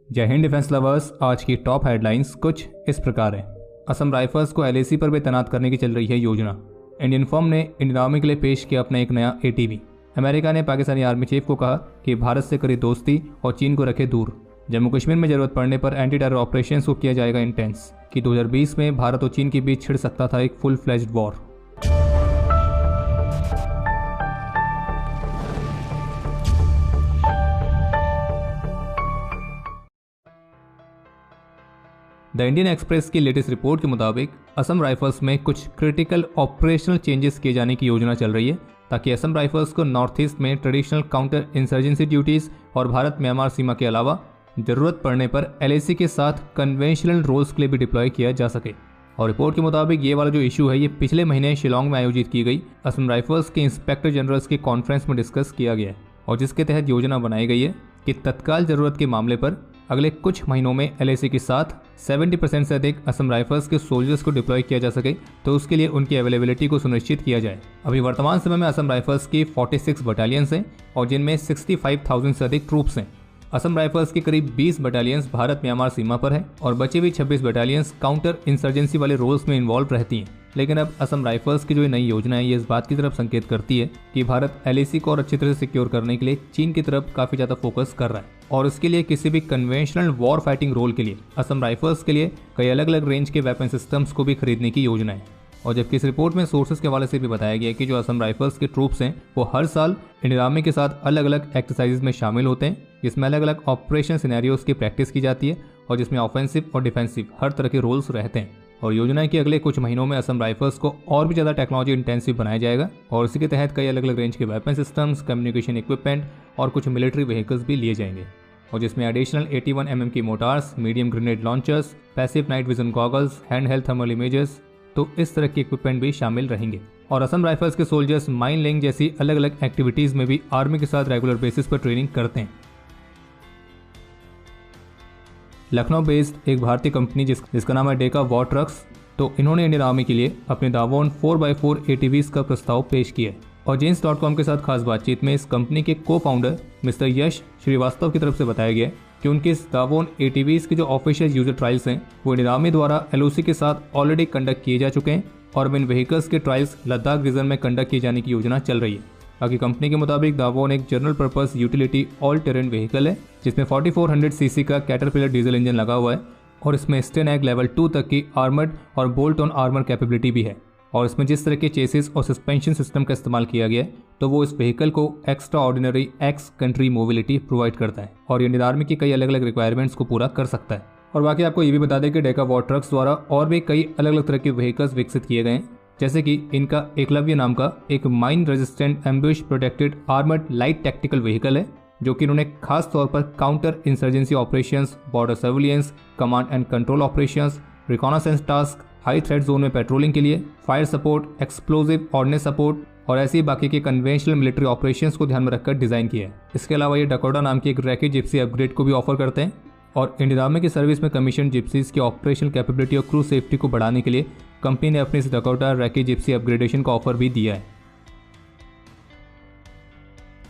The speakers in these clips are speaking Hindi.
जय हिंद डिफेंस लवर्स। आज की टॉप हेडलाइंस कुछ इस प्रकार हैं। असम राइफल्स को एलएसी पर भी तैनात करने की चल रही है योजना। इंडियन फर्म ने इंडियन आर्मी के लिए पेश किया अपना एक नया एटीवी। अमेरिका ने पाकिस्तानी आर्मी चीफ को कहा कि भारत से करे दोस्ती और चीन को रखे दूर। जम्मू कश्मीर में जरूरत पड़ने पर एंटी टेरर ऑपरेशंस को किया जाएगा इंटेंस। कि 2020 में भारत और चीन के बीच छिड़ सकता था एक full fledged war. The Indian express की लेटेस्ट रिपोर्ट के मुताबिक असम राइफल्स में कुछ क्रिटिकल ऑपरेशनल चेंजेस किए जाने की योजना चल रही है ताकि असम राइफल्स को नॉर्थ ईस्ट में ट्रेडिशनल काउंटर इंसर्जेंसी ड्यूटीज और भारत म्यांमार सीमा के अलावा जरूरत पड़ने पर एलएसी के साथ कन्वेंशनल रोल्स के लिए भी डिप्लॉय किया जा सके। और रिपोर्ट के मुताबिक ये वाला जो इशू है ये पिछले महीने शिलोंग में आयोजित की गई असम राइफल्स के इंस्पेक्टर जनरल्स के कॉन्फ्रेंस में डिस्कस किया गया है और जिसके तहत योजना बनाई गई है कि तत्काल जरूरत के मामले पर अगले कुछ महीनों में एलएसी के साथ 70% से अधिक असम राइफल्स के सोल्जर्स को डिप्लॉय किया जा सके तो उसके लिए उनकी अवेलेबिलिटी को सुनिश्चित किया जाए। अभी वर्तमान समय में असम राइफल्स की 46 बटालियंस हैं और जिनमें 65,000 से अधिक ट्रूप्स हैं। असम राइफल्स की करीब 20 बटालियंस भारत म्यांमार सीमा पर है और बची हुई 26 बटालियंस काउंटर इंसर्जेंसी वाले रोल्स में इन्वॉल्व रहती हैं। लेकिन अब असम राइफल्स की जो नई योजना है ये इस बात की तरफ संकेत करती है कि भारत एलएसी को और अच्छी तरह से सिक्योर करने के लिए चीन की तरफ काफी ज्यादा फोकस कर रहा है और इसके लिए किसी भी कन्वेंशनल वॉर फाइटिंग रोल के लिए असम राइफल्स के लिए कई अलग अलग रेंज के वेपन सिस्टम्स को भी खरीदने की योजना है। और जबकि इस रिपोर्ट में सोर्सेज के हवाले से भी बताया गया कि जो असम राइफल्स के ट्रूप्स हैं वो हर साल इंडियन आर्मी के साथ अलग अलग एक्सरसाइजेज में शामिल होते हैं जिसमें अलग अलग ऑपरेशन सिनेरियोज की प्रैक्टिस की जाती है और जिसमें ऑफेंसिव और डिफेंसिव हर तरह के रोल्स रहते हैं। और योजना है कि अगले कुछ महीनों में असम राइफल्स को और भी ज़्यादा टेक्नोलॉजी इंटेंसिव बनाया जाएगा और इसी के तहत कई अलग अलग रेंज के वेपन सिस्टम्स, कम्युनिकेशन इक्विपमेंट और कुछ मिलिट्री व्हीकल्स भी लिए जाएंगे और जिसमें एडिशनल 81 mm की motors, medium grenade launchers, passive night vision goggles, hand held thermal images, तो इस तरह के इक्विपमेंट भी शामिल रहेंगे। और असम राइफल्स के सोल्जर्स माइन लेइंग जैसी अलग अलग एक्टिविटीज में भी आर्मी के साथ रेगुलर बेसिस पर ट्रेनिंग करते हैं। लखनऊ बेस्ड एक भारतीय कंपनी जिसका नाम है डेका वॉर ट्रक्स, तो इन्होंने इंडियन आर्मी के लिए अपने दावोन 4x4 एटीवीज का प्रस्ताव पेश किया है। और जेन्स.com के साथ खास बातचीत में इस कंपनी के को फाउंडर मिस्टर यश श्रीवास्तव की तरफ से बताया गया कि उनके इस दावोन एटीवीज के जो ऑफिशियल यूजर ट्रायल्स हैं वो इंडियन आर्मी द्वारा एलओसी के साथ ऑलरेडी कंडक्ट किए जा चुके हैं और इन व्हीकल्स के ट्रायल्स लद्दाख रीजन में कंडक्ट किए जाने की योजना चल रही है। बाकी कंपनी के मुताबिक दावोन एक general purpose utility all terrain vehicle है जिसमें 4400 सीसी का कैटरपिलर डीजल इंजन लगा हुआ है और इसमें स्टेनैग लेवल 2 तक की आर्मर्ड और बोल्ट ऑन आर्मर कैपेबिलिटी भी है। और इसमें जिस तरह के चेसिस और सस्पेंशन सिस्टम का इस्तेमाल किया गया है तो वो इस व्हीकल को extra ordinary x country mobility provide करता है और इंडियन आर्मी की कई अलग अलग रिक्वायरमेंट्स को पूरा कर सकता है। और बाकी आपको ये भी बता दें कि डेका वॉर ट्रक्स द्वारा और भी कई अलग अलग तरह के व्हीकल्स विकसित किए गए हैं जैसे कि इनका एकलव्य नाम का एक mine resistant ambush protected armoured light tactical vehicle है जो कि इन्होंने खास तौर पर counter insurgency operations, border surveillance, command and control operations, reconnaissance task, high threat zone में पेट्रोलिंग के लिए, fire support, explosive ordnance support और ऐसी बाकी के कन्वेंशनल मिलिट्री ऑपरेशंस को ध्यान में रखकर डिजाइन किया है। इसके अलावा ये डकोटा नाम की एक रैकी जिप्सी अपग्रेड को भी ऑफर करते हैं और इंडियन आर्मी की सर्विस में कमीशन जिप्सीज की ऑपरेशनल कैपेबिलिटी और क्रू सेफ्टी को बढ़ाने के लिए कंपनी ने अपनी इस डकोटा रैकी जिप्सी अपग्रेडेशन का ऑफर भी दिया है।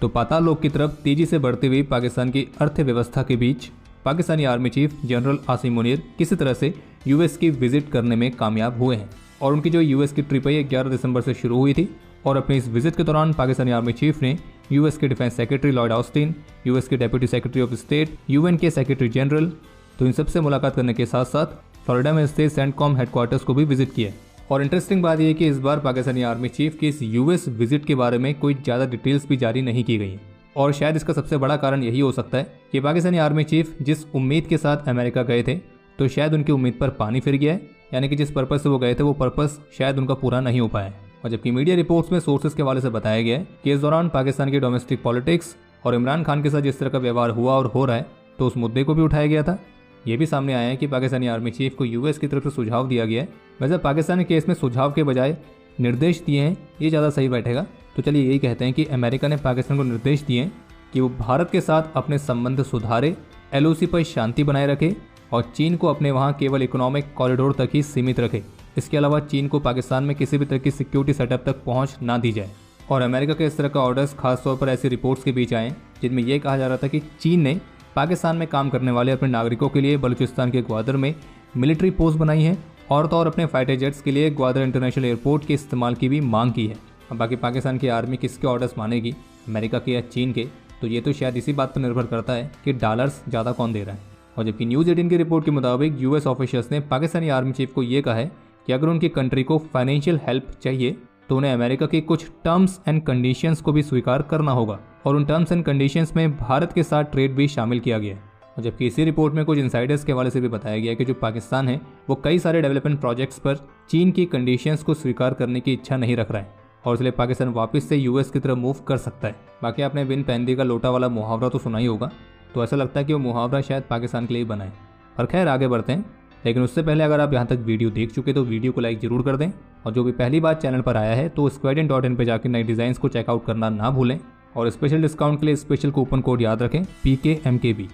तो पाताल लोक की तरफ तेजी से बढ़ती हुई पाकिस्तान की अर्थव्यवस्था के बीच Pakistani army chief general Asim Munir किसी तरह से यूएस की विजिट करने में कामयाब हुए हैं और उनकी जो यूएस की ट्रिप है 11 दिसंबर से शुरू हुई थी और अपनी इस विजिट के दौरान पाकिस्तानी आर्मी चीफ ने यूएस के defence secretary Lloyd Austin, US के deputy secretary of state, UN के सेक्रेटरी जनरल, तो इन सबसे मुलाकात करने के साथ साथ फ्लोरिडा में स्थित सेंटकॉम हेडक्वार्टर्स को भी विजिट किया। और इंटरेस्टिंग बात यह है कि इस बार पाकिस्तानी आर्मी चीफ की इस यूएस विजिट के बारे में कोई ज़्यादा डिटेल्स भी जारी नहीं की गई है और शायद इसका सबसे बड़ा कारण यही हो सकता है कि पाकिस्तानी आर्मी चीफ जिस उम्मीद के साथ अमेरिका गए थे तो शायद उनकी उम्मीद पर पानी फिर गया है, यानी कि जिस पर्पस से वो गए थे वो पर्पस शायद उनका पूरा नहीं हो पाया। और जबकि मीडिया रिपोर्ट्स में सोर्सेज के हवाले से बताया गया है कि इस दौरान पाकिस्तान की डोमेस्टिक पॉलिटिक्स और इमरान खान के साथ जिस तरह का व्यवहार हुआ और हो रहा है तो उस मुद्दे को भी उठाया गया था। ये भी सामने आया है कि पाकिस्तानी आर्मी चीफ को यूएस की तरफ से सुझाव दिया गया है। वैसे पाकिस्तान के केस में सुझाव के बजाय निर्देश दिए हैं, ये ज़्यादा सही बैठेगा। तो चलिए यही कहते हैं कि अमेरिका ने पाकिस्तान को निर्देश दिए हैं कि वो भारत के साथ अपने संबंध सुधारे, एलओसी पर शांति बनाए रखे और चीन को अपने वहाँ केवल इकोनॉमिक कॉरिडोर तक ही सीमित रखे। इसके अलावा चीन को पाकिस्तान में किसी भी तरह की सिक्योरिटी सेटअप तक पहुँच ना दी जाए। और अमेरिका के इस तरह का ऑर्डर्स खासतौर पर ऐसी रिपोर्ट्स के बीच आए जिनमें यह कहा जा रहा था कि चीन ने पाकिस्तान में काम करने वाले अपने नागरिकों के लिए बलूचिस्तान के ग्वादर में मिलिट्री पोस्ट बनाई है और तो और अपने फाइटर जेट्स के लिए ग्वादर इंटरनेशनल एयरपोर्ट के इस्तेमाल की भी मांग की है। अब बाकी पाकिस्तान की आर्मी किसके ऑर्डर्स मानेगी, अमेरिका के या चीन के, तो ये तो शायद इसी बात पर निर्भर करता है कि डॉलर्स ज़्यादा कौन दे रहा है। और जबकि न्यूज़ 18 की रिपोर्ट के मुताबिक यूएस ऑफिशियल्स ने पाकिस्तानी आर्मी चीफ को ये कहा है कि अगर उनकी कंट्री को फाइनेंशियल हेल्प चाहिए तो उन्हें अमेरिका के कुछ टर्म्स एंड कंडीशंस को भी स्वीकार करना होगा और उन टर्म्स एंड कंडीशंस में भारत के साथ ट्रेड भी शामिल किया गया है। और जबकि इसी रिपोर्ट में कुछ इनसाइडर्स के हवाले से भी बताया गया कि जो पाकिस्तान है वो कई सारे डेवलपमेंट प्रोजेक्ट्स पर चीन की कंडीशंस को स्वीकार करने की इच्छा नहीं रख रहा है और इसलिए पाकिस्तान वापस से यूएस की तरफ मूव कर सकता है। बाकी आपने बिन पैंदी का लोटा वाला मुहावरा तो सुना ही होगा, तो ऐसा लगता है कि वो मुहावरा शायद पाकिस्तान के लिए बना है। और खैर आगे बढ़ते हैं, लेकिन उससे पहले अगर आप यहाँ तक वीडियो देख चुके तो वीडियो को लाइक जरूर कर दें और जो भी पहली बार चैनल पर आया है तो squadin.in पे जाकर नए डिज़ाइंस को चेकआउट करना ना भूलें और स्पेशल डिस्काउंट के लिए स्पेशल कूपन कोड याद रखें PKMKB।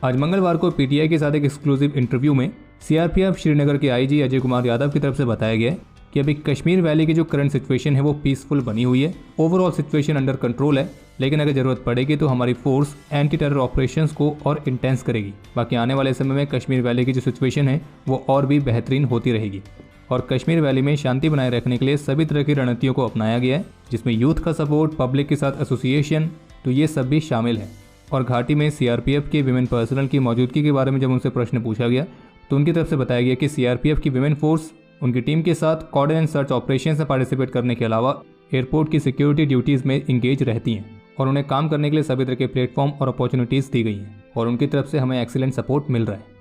आज मंगलवार को पीटीआई के साथ एक एक्सक्लूसिव इंटरव्यू में सीआरपीएफ श्रीनगर के आईजी अजय कुमार यादव की तरफ से बताया गया है कि अभी कश्मीर वैली की जो करंट सिचुएशन है वो पीसफुल बनी हुई है, ओवरऑल सिचुएशन अंडर कंट्रोल है, लेकिन अगर जरूरत पड़ेगी तो हमारी फोर्स एंटी टेरर ऑपरेशंस को और इंटेंस करेगी। बाकी आने वाले समय में कश्मीर वैली की जो सिचुएशन है वो और भी बेहतरीन होती रहेगी और कश्मीर वैली में शांति बनाए रखने के लिए सभी तरह की रणनीतियों को अपनाया गया है, जिसमें यूथ का सपोर्ट, पब्लिक के साथ एसोसिएशन, तो ये सब भी शामिल है। और घाटी में सीआरपीएफ के विमेन पर्सनल की मौजूदगी के बारे में जब उनसे प्रश्न पूछा गया तो उनकी तरफ से बताया गया कि सीआरपीएफ की विमेन फोर्स उनकी टीम के साथ कॉर्डन एंड सर्च ऑपरेशन में पार्टिसिपेट करने के अलावा एयरपोर्ट की सिक्योरिटी ड्यूटीज में इंगेज रहती हैं और उन्हें काम करने के लिए सभी तरह के प्लेटफॉर्म और अपॉर्चुनिटीज दी गई हैं और उनकी तरफ से हमें एक्सीलेंट सपोर्ट मिल रहा है।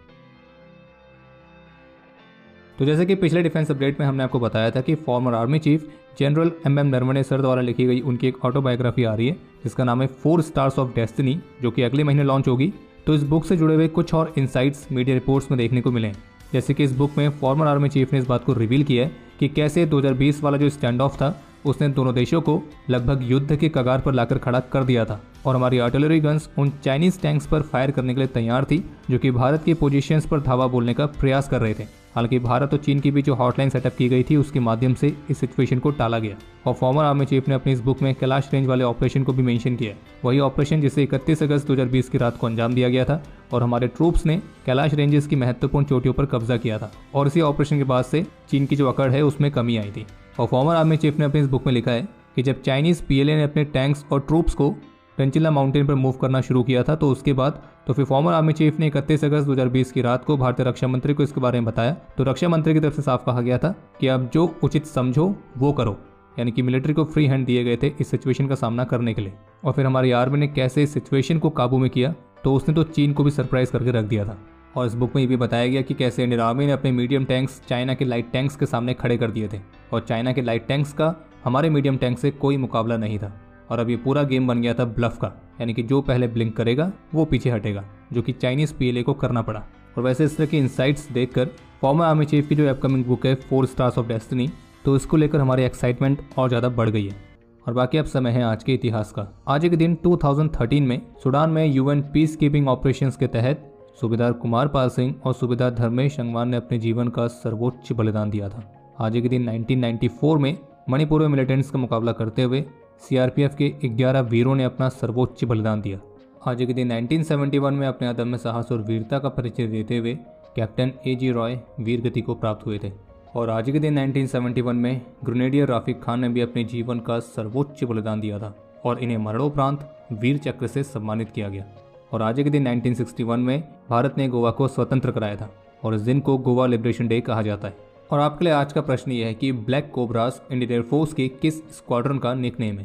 तो जैसे कि पिछले डिफेंस अपडेट में हमने आपको बताया था कि farmer army chief general MM Naravane sir द्वारा लिखी गई उनकी एक ऑटोबायोग्राफी आ रही है जिसका नाम है 4 स्टार्स ऑफ डेस्टिनी, जो कि अगले महीने लॉन्च होगी। तो इस बुक से जुड़े हुए कुछ और इनसाइट्स मीडिया रिपोर्ट्स में देखने को मिले, जैसे कि इस बुक में फॉर्मर आर्मी चीफ ने इस बात को रिवील किया है कि कैसे 2020 वाला जो स्टैंड ऑफ था उसने दोनों देशों को लगभग युद्ध के कगार पर लाकर खड़ा कर दिया था और हमारी आर्टिलरी गन्स उन चाइनीज टैंक्स पर फायर करने के लिए तैयार थी जो कि भारत की पोजीशंस पर धावा बोलने का प्रयास कर रहे थे। हालांकि भारत और चीन के बीच जो हॉटलाइन सेटअप की गई थी उसके माध्यम से इस सिचुएशन को टाला गया और फॉर्मर आर्मी चीफ ने अपनी इस बुक में कैलाश रेंज वाले ऑपरेशन को भी मेंशन किया है, वही ऑपरेशन जिसे 31 अगस्त 2020 की रात को अंजाम दिया गया था और हमारे ट्रूप्स ने कैलाश रेंजेस की महत्वपूर्ण चोटियों पर कब्जा किया था और इसी ऑपरेशन के बाद से चीन की जो अकड़ है उसमें कमी आई थी। और फॉर्मर आर्मी चीफ ने अपनी इस बुक में लिखा है कि जब चाइनीज PLA ने अपने टैंक्स और ट्रूप्स को पेंचिला माउंटेन पर मूव करना शुरू किया था तो उसके बाद फिर फॉर्मर आर्मी चीफ ने 31 अगस्त 2020 की रात को भारतीय रक्षा मंत्री को इसके बारे में बताया। तो रक्षा मंत्री की तरफ से साफ कहा गया था कि आप जो उचित समझो वो करो, यानी कि मिलिट्री को फ्री हैंड दिए गए थे इस सिचुएशन का सामना करने के लिए। और फिर हमारी आर्मी ने कैसे इस सिचुएशन को काबू में किया तो उसने तो चीन को भी सरप्राइज करके रख दिया था। और इस बुक में ये भी बताया गया कि कैसे इंडियन आर्मी ने अपने मीडियम टैंक्स चाइना के लाइट टैंक्स के सामने खड़े कर दिए थे और चाइना के लाइट टैंक्स का हमारे मीडियम टैंक से कोई मुकाबला नहीं था और अब ये पूरा गेम बन गया था ब्लफ का, यानी कि जो पहले ब्लिंक करेगा वो पीछे हटेगा, जो कि चाइनीज PLA को करना पड़ा। और वैसे इस तरह की इंसाइट्स देखकर फॉर्मर आर्मी चीफ की जो अपकमिंग बुक है 4 स्टार्स ऑफ डेस्टिनी, तो इसको लेकर हमारी एक्साइटमेंट और ज़्यादा बढ़ गई है। और बाकी अब समय है आज के इतिहास का। आज के दिन 2013 में सूडान में UN पीस कीपिंग ऑपरेशंस के तहत सूबेदार कुमार पाल सिंह और सूबेदार धर्मेश अंगवान ने अपने जीवन का सर्वोच्च बलिदान दिया था। आज के दिन 1994 में मणिपुर में मिलिटेंट्स का मुकाबला करते हुए CRPF के 11 वीरों ने अपना सर्वोच्च बलिदान दिया। आज के दिन 1971 में अपने अदम्य साहस और वीरता का परिचय देते हुए कैप्टन AG रॉय वीर गति को प्राप्त हुए थे। और आज के दिन 1971 में ग्रेनेडियर राफिक खान ने भी अपने जीवन का सर्वोच्च बलिदान दिया था और इन्हें मरणोपरांत वीर चक्र से सम्मानित किया गया। और आज के दिन 1961 में भारत ने गोवा को स्वतंत्र कराया था और इस दिन को गोवा लिबरेशन डे कहा जाता है। और आपके लिए आज का प्रश्न यह है कि ब्लैक कोबरास इंडियन एयरफोर्स के किस स्क्वाड्रन का निकनेम है।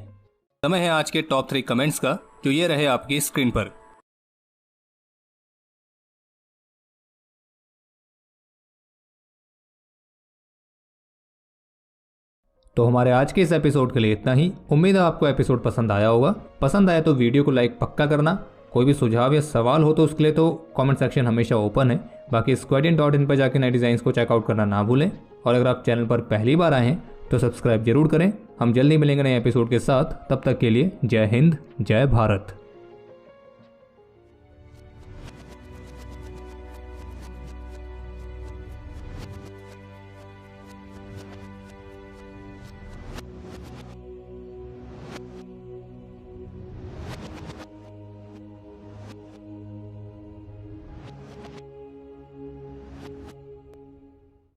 समय है आज के टॉप 3 कमेंट्स का, जो ये रहे आपकी स्क्रीन पर। तो हमारे आज के इस एपिसोड के लिए इतना ही। उम्मीद है आपको एपिसोड पसंद आया होगा। पसंद आया तो वीडियो को लाइक पक्का करना। कोई भी सुझाव या सवाल हो तो उसके लिए तो कमेंट सेक्शन हमेशा ओपन है। बाकी squadin.in पर जाकर नए डिज़ाइंस को चेकआउट करना ना भूलें। और अगर आप चैनल पर पहली बार आए हैं तो सब्सक्राइब जरूर करें। हम जल्दी मिलेंगे नए एपिसोड के साथ। तब तक के लिए जय हिंद, जय भारत।